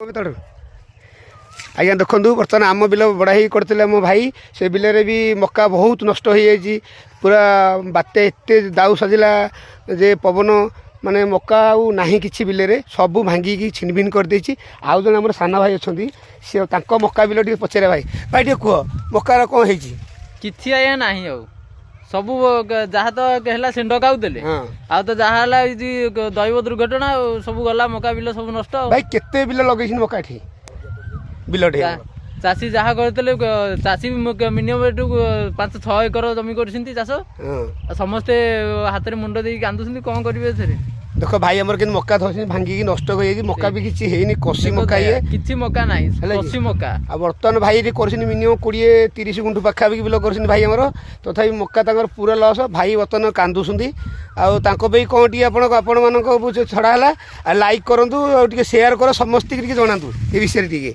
आज्ञा देखु बर्तमान आम बिल बड़ाई करते मो भाई से बिल भी मक्का बहुत नष्ट हो जाए पूरा बात्या एत दाऊ साजिला जे पवन माने मक्का ना कि बिल सब भांगिकी छिनभिन करदे आउ जन आम सान भाई अच्छा सी मक्का बिल टे पचारे भाई भाई टे कह मक्कार कौन है किछि आया नाही आउ सब जहाँ तो है शेंड खाऊले आ तो जहाँ दैव दुर्घटना सब गला मका बिल सब नष्ट भाई केते बिल लगे मका एठी बिल चाषी जहाँ करते चाषी मिनिमम एटू 5-6 एकर जमी कर चाष समस्ते हाथ में मुंड दे कांदुंट कौन करेंगे देख भाई आमर के मक्का धरती भांगिकी नष्ट हो जाए मक्का भी किसी है कषि मक्का ये किसी मक्का ना कषि मक्का आ बर्तमान भाई कर मिनिमम 20-30 गुंठ पाखापाखि बिल कर भाई आमर तथापि मक्का तक पूरा लस भाई बर्तमान कांदुंट आई कौन टी आपण मान छड़ा है लाइक करूँ शेयर कर समस्त जनातु ये विषय टी